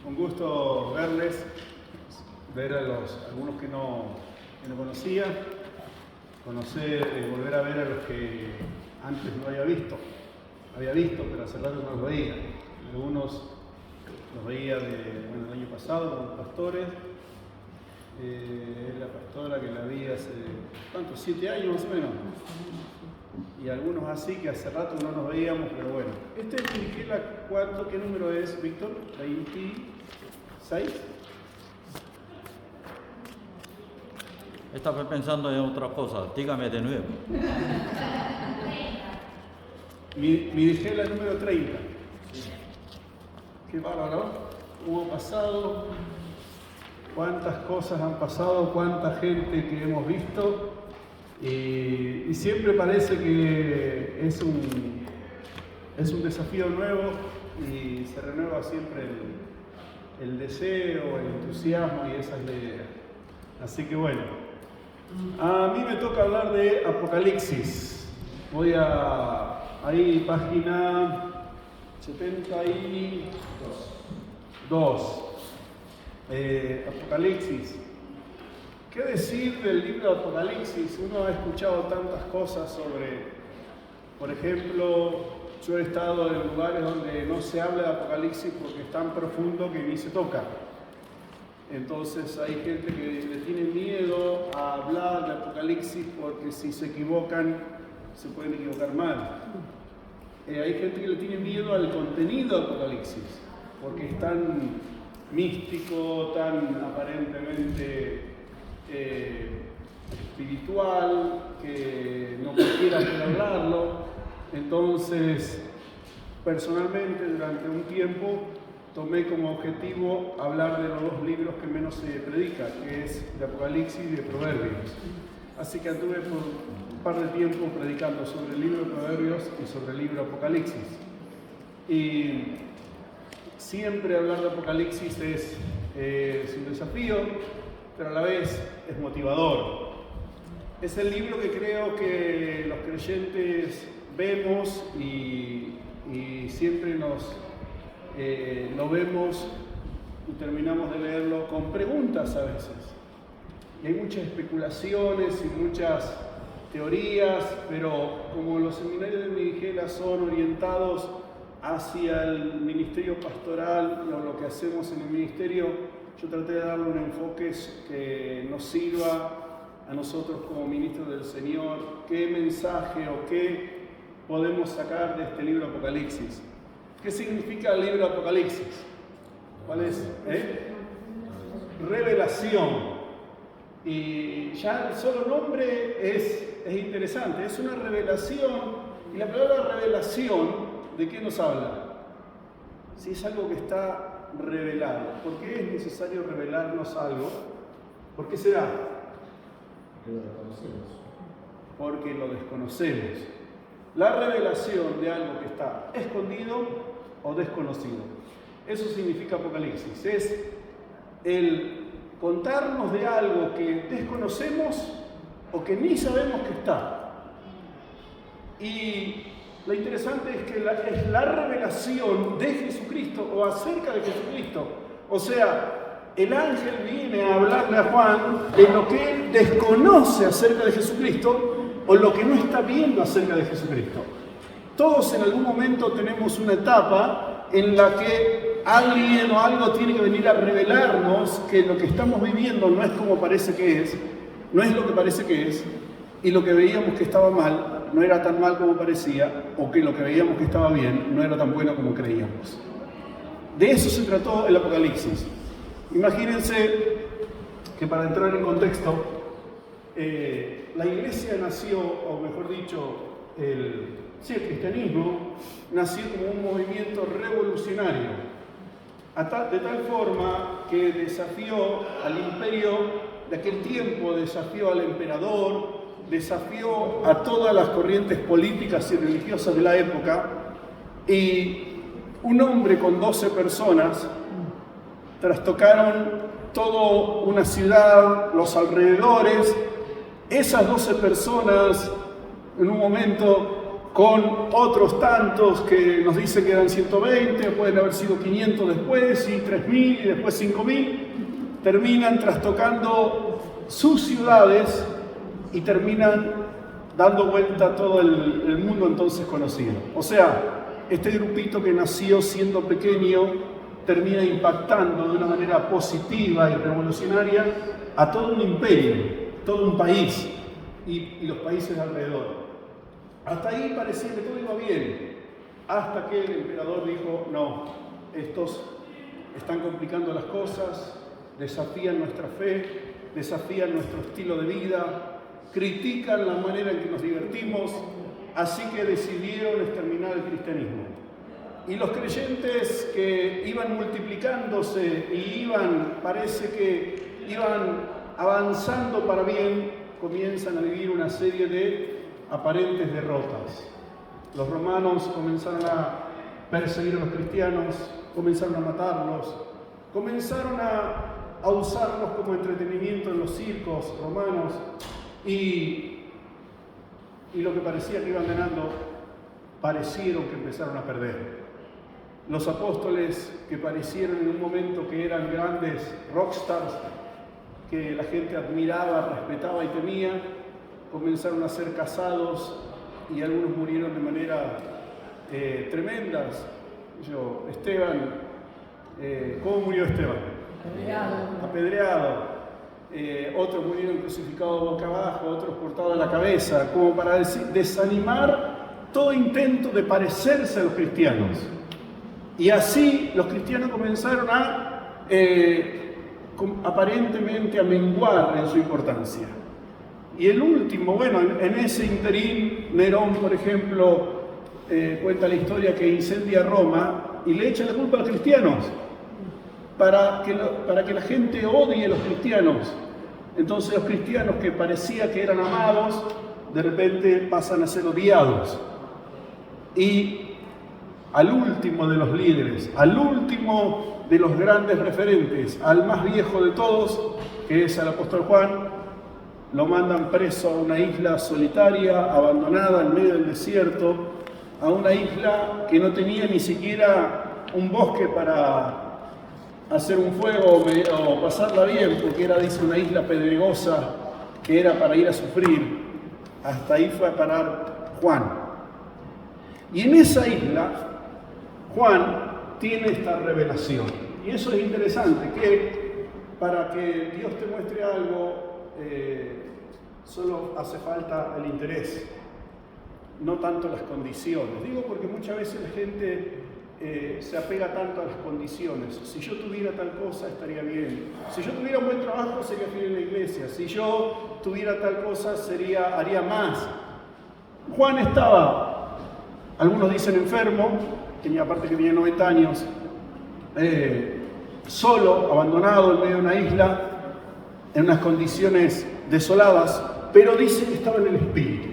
Un gusto verles, ver a algunos que no conocía, conocer y volver a ver a los que antes no había visto, pero hace rato no los veía. Algunos los veía el año pasado con los pastores, la pastora que la vi hace, ¿cuántos? 7 años más o menos. Y algunos así que hace rato no nos veíamos, pero bueno. Este es Dirigela 4, ¿qué número es, Víctor? 26. Estaba pensando en otra cosa, dígame de nuevo. Mi Dirigela número 30. Qué bárbaro. Hubo pasado, cuántas cosas han pasado, cuánta gente que hemos visto. Y siempre parece que es un desafío nuevo y se renueva siempre el deseo, el entusiasmo, y esa es la idea. Así que bueno, a mí me toca hablar de Apocalipsis. Voy ahí, página 72. Apocalipsis. ¿Qué decir del libro de Apocalipsis? Uno ha escuchado tantas cosas sobre, por ejemplo, yo he estado en lugares donde no se habla de Apocalipsis porque es tan profundo que ni se toca. Entonces hay gente que le tiene miedo a hablar de Apocalipsis porque si se equivocan, se pueden equivocar mal. Hay gente que le tiene miedo al contenido de Apocalipsis porque es tan místico, tan aparentemente espiritual, que no cualquiera puede hablarlo. Entonces, personalmente, durante un tiempo, tomé como objetivo hablar de los 2 libros que menos se predica, que es de Apocalipsis y de Proverbios. Así que anduve por un par de tiempo predicando sobre el libro de Proverbios y sobre el libro de Apocalipsis. Y siempre hablar de Apocalipsis es un desafío, pero a la vez es motivador. Es el libro que creo que los creyentes vemos y siempre lo vemos y terminamos de leerlo con preguntas a veces. Y hay muchas especulaciones y muchas teorías, pero como los seminarios de Dirigela son orientados hacia el ministerio pastoral y a lo que hacemos en el ministerio, yo traté de darle un enfoque que nos sirva a nosotros como ministros del Señor, qué mensaje o qué podemos sacar de este libro de Apocalipsis. ¿Qué significa el libro de Apocalipsis? ¿Cuál es? Revelación. Y ya el solo nombre es interesante, es una revelación. Y la palabra revelación, ¿de qué nos habla? Si es algo que está revelado. ¿Por qué es necesario revelarnos algo? ¿Por qué será? Porque lo desconocemos. La revelación de algo que está escondido o desconocido. Eso significa Apocalipsis. Es el contarnos de algo que desconocemos o que ni sabemos que está. Y lo interesante es que es la revelación de Jesucristo o acerca de Jesucristo. O sea, el ángel viene a hablarle a Juan de lo que él desconoce acerca de Jesucristo o lo que no está viendo acerca de Jesucristo. Todos en algún momento tenemos una etapa en la que alguien o algo tiene que venir a revelarnos que lo que estamos viviendo no es como parece que es, no es lo que parece que es, y lo que veíamos que estaba mal no era tan mal como parecía, o que lo que veíamos que estaba bien no era tan bueno como creíamos. De eso se trató el Apocalipsis. Imagínense que, para entrar en contexto, la iglesia nació, o mejor dicho, el cristianismo nació como un movimiento revolucionario, de tal forma que desafió al imperio de aquel tiempo, desafió al emperador, desafió a todas las corrientes políticas y religiosas de la época, y un hombre con 12 personas trastocaron toda una ciudad, los alrededores. Esas 12 personas en un momento con otros tantos que nos dicen que eran 120, pueden haber sido 500 después, y 3.000, y después 5.000, terminan trastocando sus ciudades y terminan dando vuelta a todo el mundo entonces conocido. O sea, este grupito que nació siendo pequeño termina impactando de una manera positiva y revolucionaria a todo un imperio, todo un país y los países alrededor. Hasta ahí parecía que todo iba bien, hasta que el emperador dijo, no, estos están complicando las cosas, desafían nuestra fe, desafían nuestro estilo de vida, critican la manera en que nos divertimos, así que decidieron exterminar el cristianismo. Y los creyentes que iban multiplicándose y parece que iban avanzando para bien, comienzan a vivir una serie de aparentes derrotas. Los romanos comenzaron a perseguir a los cristianos, comenzaron a matarlos, comenzaron a usarlos como entretenimiento en los circos romanos y lo que parecía que iban ganando, parecieron que empezaron a perder. Los apóstoles que parecieron en un momento que eran grandes rockstars, que la gente admiraba, respetaba y temía, comenzaron a ser casados y algunos murieron de manera tremendas. Esteban, ¿cómo murió Esteban? Apedreado. Otros murieron crucificados boca abajo, otros cortados la cabeza, como para desanimar todo intento de parecerse a los cristianos. Y así los cristianos comenzaron a aparentemente a menguar en su importancia. Y el último, bueno, en ese interín, Nerón, por ejemplo, cuenta la historia que incendia Roma y le echa la culpa a los cristianos para que la gente odie a los cristianos. Entonces los cristianos que parecía que eran amados, de repente pasan a ser odiados. Y al último de los líderes, al último de los grandes referentes, al más viejo de todos, que es el apóstol Juan, lo mandan preso a una isla solitaria, abandonada en medio del desierto, a una isla que no tenía ni siquiera un bosque para hacer un fuego o pasarla bien, porque era, dice, una isla pedregosa que era para ir a sufrir. Hasta ahí fue a parar Juan. Y en esa isla, Juan tiene esta revelación. Y eso es interesante, que para que Dios te muestre algo, solo hace falta el interés, no tanto las condiciones. Digo porque muchas veces la gente se apega tanto a las condiciones. Si yo tuviera tal cosa, estaría bien. Si yo tuviera un buen trabajo, sería fiel en la iglesia. Si yo tuviera tal cosa, haría más. Juan estaba, algunos dicen enfermo, aparte que tenía 90 años, solo, abandonado en medio de una isla, en unas condiciones desoladas, pero dice que estaba en el Espíritu.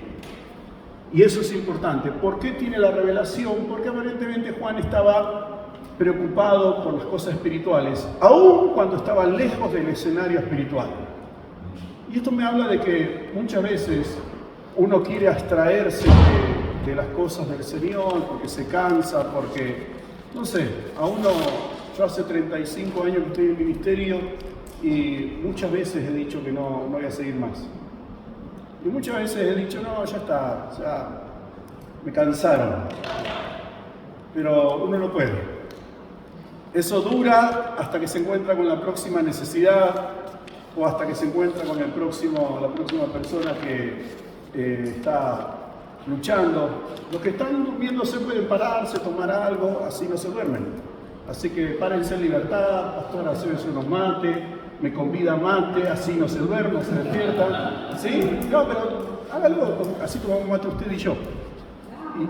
Y eso es importante. ¿Por qué tiene la revelación? Porque aparentemente Juan estaba preocupado por las cosas espirituales, aun cuando estaba lejos del escenario espiritual. Y esto me habla de que muchas veces uno quiere abstraerse de las cosas del Señor, porque se cansa, porque, no sé, yo hace 35 años que estoy en el ministerio y muchas veces he dicho que no voy a seguir más. Y muchas veces he dicho, no, ya está, ya me cansaron. Pero uno no puede. Eso dura hasta que se encuentra con la próxima necesidad o hasta que se encuentra con la próxima persona que está luchando. Los que están durmiéndose pueden pararse, tomar algo, así no se duermen. Así que párense en libertad, pastor, hacemos unos mates, me convida a mate, así no se duerme, se despierta. ¿Sí? No, pero hágalo, así tomamos mate usted y yo.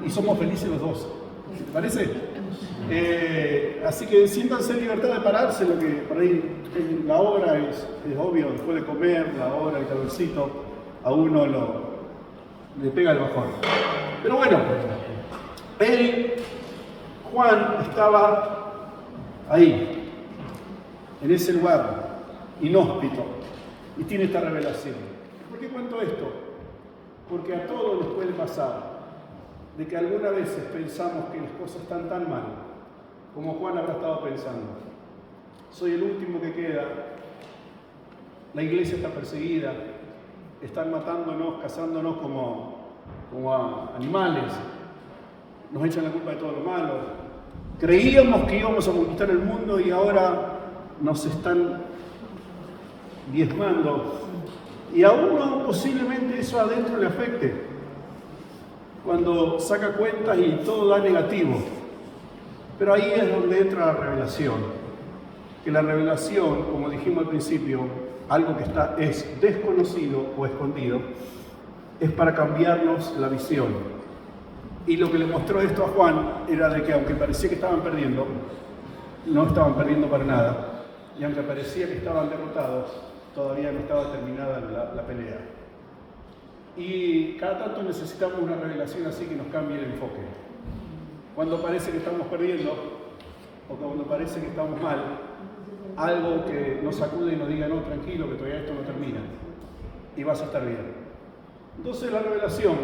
Y somos felices los dos. ¿Te parece? Así que siéntanse en libertad de pararse, lo que por ahí la hora es obvio, después de comer, la hora, el calorcito, a uno le pega el bajón. Pero bueno, Juan estaba ahí, en ese lugar inhóspito, y tiene esta revelación. ¿Por qué cuento esto? Porque a todos nos puede pasar de que algunas veces pensamos que las cosas están tan mal, como Juan habrá estado pensando. Soy el último que queda, la iglesia está perseguida, están matándonos, cazándonos como a animales, nos echan la culpa de todo lo malo. Creíamos que íbamos a conquistar el mundo y ahora nos están diezmando. Y a uno posiblemente eso adentro le afecte. Cuando saca cuentas y todo da negativo. Pero ahí es donde entra la revelación. Que la revelación, como dijimos al principio, algo que es desconocido o escondido, es para cambiarnos la visión. Y lo que le mostró esto a Juan era de que aunque parecía que estaban perdiendo, no estaban perdiendo para nada. Y aunque parecía que estaban derrotados, todavía no estaba terminada la pelea. Y cada tanto necesitamos una revelación así que nos cambie el enfoque. Cuando parece que estamos perdiendo, o cuando parece que estamos mal, algo que nos sacude y nos diga, no, tranquilo, que todavía esto no termina, y vas a estar bien. Entonces la revelación,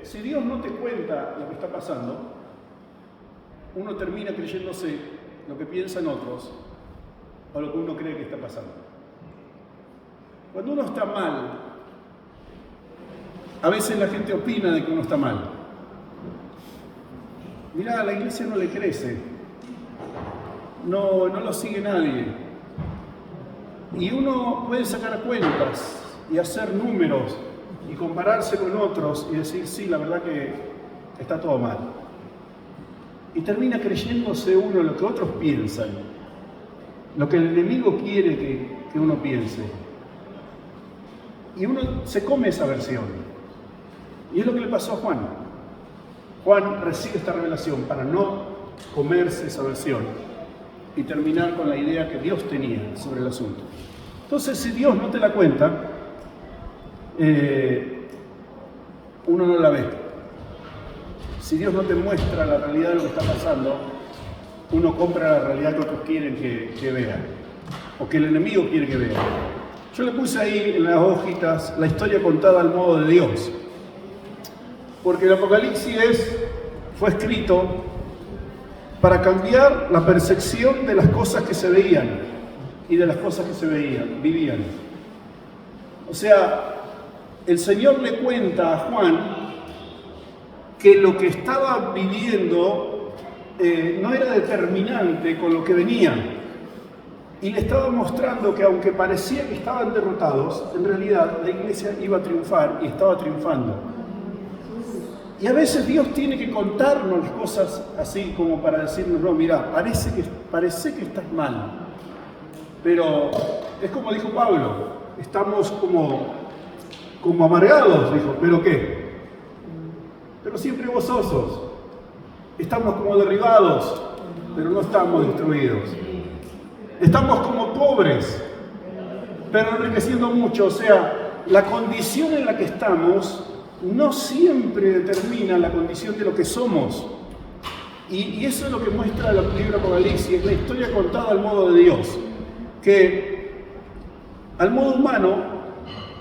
si Dios no te cuenta lo que está pasando, uno termina creyéndose lo que piensan otros, o lo que uno cree que está pasando. Cuando uno está mal, a veces la gente opina de que uno está mal. Mirá, a la iglesia no le crece, no lo sigue nadie. Y uno puede sacar cuentas y hacer números y compararse con otros y decir, sí, la verdad que está todo mal. Y termina creyéndose uno lo que otros piensan, lo que el enemigo quiere que uno piense. Y uno se come esa versión. Y es lo que le pasó a Juan. Juan recibe esta revelación para no comerse esa versión y terminar con la idea que Dios tenía sobre el asunto. Entonces, si Dios no te la cuenta, uno no la ve. Si Dios no te muestra la realidad de lo que está pasando, uno compra la realidad que otros quieren que vea, o que el enemigo quiere que vea. Yo le puse ahí en las hojitas la historia contada al modo de Dios, porque el Apocalipsis fue escrito para cambiar la percepción de las cosas que se veían y de las cosas que se vivían. O sea, el Señor le cuenta a Juan que lo que estaba viviendo no era determinante con lo que venía. Y le estaba mostrando que aunque parecía que estaban derrotados, en realidad la iglesia iba a triunfar y estaba triunfando. Y a veces Dios tiene que contarnos las cosas así como para decirnos, no, mira, parece que estás mal. Pero es como dijo Pablo, estamos como amargados, dijo, ¿pero qué? Pero siempre gozosos. Estamos como derribados, pero no estamos destruidos. Estamos como pobres, pero enriqueciendo mucho. O sea, la condición en la que estamos no siempre determina la condición de lo que somos. Y eso es lo que muestra el libro Apocalipsis, es la historia contada al modo de Dios. Que al modo humano,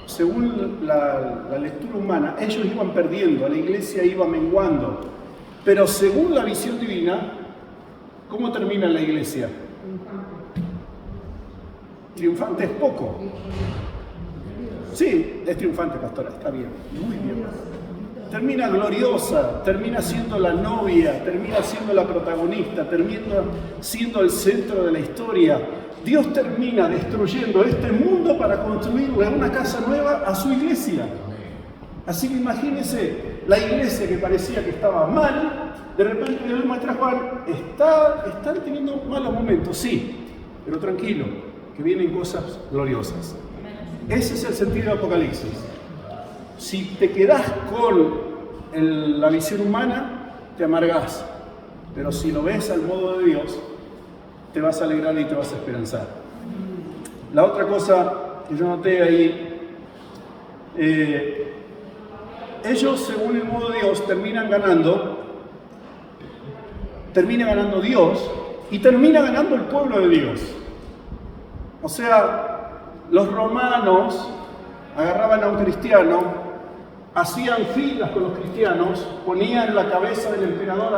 según la lectura humana, ellos iban perdiendo, la iglesia iba menguando. Pero según la visión divina, ¿cómo termina la iglesia? Triunfante es poco. Sí, es triunfante, pastora, está bien, muy bien. Termina gloriosa, termina siendo la novia, termina siendo la protagonista, termina siendo el centro de la historia. Dios termina destruyendo este mundo para construirle una casa nueva a su iglesia. Así que imagínense, la iglesia que parecía que estaba mal, de repente Dios muestra a Juan, están teniendo malos momentos, sí, pero tranquilo, que vienen cosas gloriosas. Ese es el sentido de Apocalipsis. Si te quedás con la visión humana, te amargás. Pero si lo ves al modo de Dios, te vas a alegrar y te vas a esperanzar. La otra cosa que yo noté ahí, ellos según el modo de Dios termina ganando Dios y termina ganando el pueblo de Dios. O sea, los romanos agarraban a un cristiano hacían filas con los cristianos, ponían la cabeza del emperador